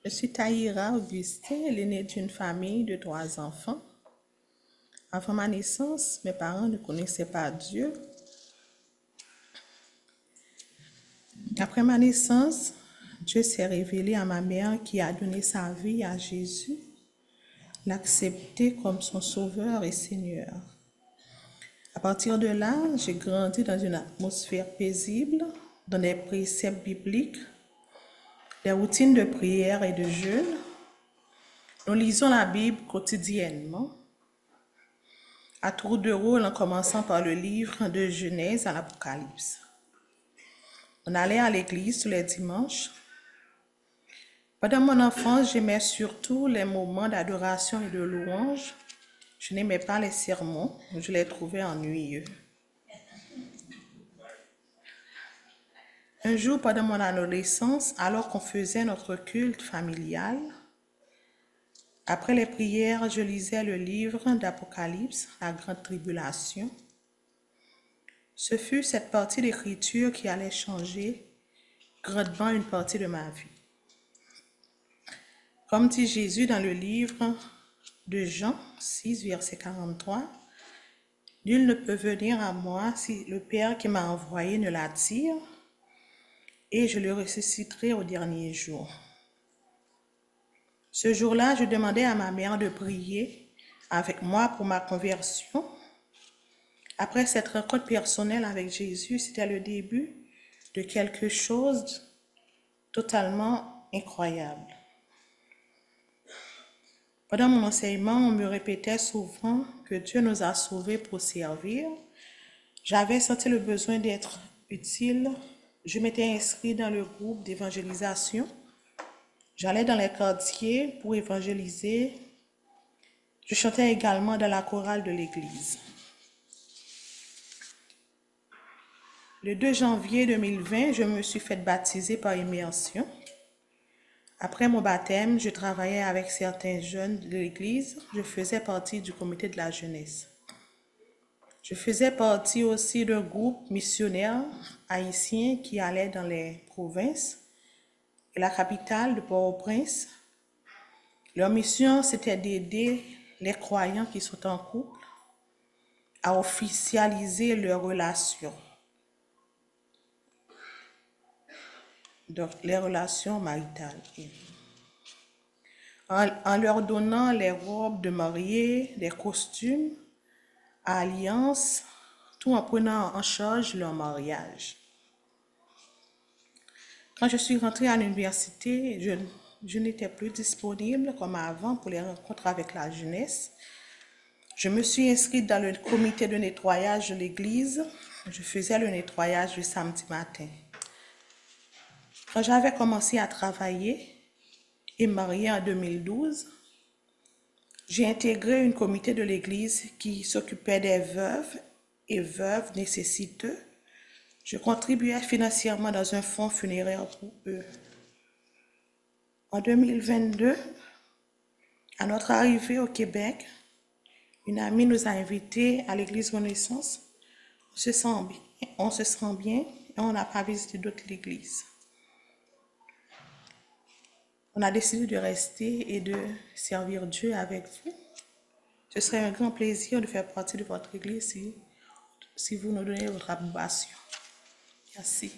Je suis Tahira Augustin, l'aînée d'une famille de 3 enfants. Avant ma naissance, mes parents ne connaissaient pas Dieu. Après ma naissance, Dieu s'est révélé à ma mère qui a donné sa vie à Jésus, l'accepter comme son sauveur et Seigneur. À partir de là, j'ai grandi dans une atmosphère paisible, dans des préceptes bibliques, des routines de prière et de jeûne. Nous lisons la Bible quotidiennement, à tour de rôle en commençant par le livre de Genèse à l'Apocalypse. On allait à l'église tous les dimanches. Pendant mon enfance, j'aimais surtout les moments d'adoration et de louange. Je n'aimais pas les sermons, je les trouvais ennuyeux. Un jour, pendant mon adolescence, alors qu'on faisait notre culte familial, après les prières, je lisais le livre d'Apocalypse, la Grande Tribulation. Ce fut cette partie d'écriture qui allait changer grandement une partie de ma vie. Comme dit Jésus dans le livre de Jean 6, verset 43, « Nul ne peut venir à moi si le Père qui m'a envoyé ne l'attire, et je le ressusciterai au dernier jour. » Ce jour-là, je demandais à ma mère de prier avec moi pour ma conversion. Après cette rencontre personnelle avec Jésus, c'était le début de quelque chose de totalement incroyable. Pendant mon enseignement, on me répétait souvent que Dieu nous a sauvés pour servir. J'avais senti le besoin d'être utile. Je m'étais inscrite dans le groupe d'évangélisation. J'allais dans les quartiers pour évangéliser. Je chantais également dans la chorale de l'église. Le 2 janvier 2020, je me suis faite baptiser par immersion. Après mon baptême, je travaillais avec certains jeunes de l'église. Je faisais partie du comité de la jeunesse. Je faisais partie aussi d'un groupe missionnaire haïtien qui allait dans les provinces et la capitale de Port-au-Prince. Leur mission, c'était d'aider les croyants qui sont en couple à officialiser leurs relations. Donc, les relations maritales. En leur donnant les robes de mariée, des costumes, alliances, tout en prenant en charge leur mariage. Quand je suis rentrée à l'université, je n'étais plus disponible comme avant pour les rencontres avec la jeunesse. Je me suis inscrite dans le comité de nettoyage de l'église. Je faisais le nettoyage le samedi matin. Quand j'avais commencé à travailler et mariée en 2012, j'ai intégré un comité de l'église qui s'occupait des veuves et veuves nécessiteux. Je contribuais financièrement dans un fonds funéraire pour eux. En 2022, à notre arrivée au Québec, une amie nous a invités à l'église Renaissance. On se sent bien et on n'a pas visité d'autres églises. On a décidé de rester et de servir Dieu avec vous. Ce serait un grand plaisir de faire partie de votre église si vous nous donnez votre approbation. Merci.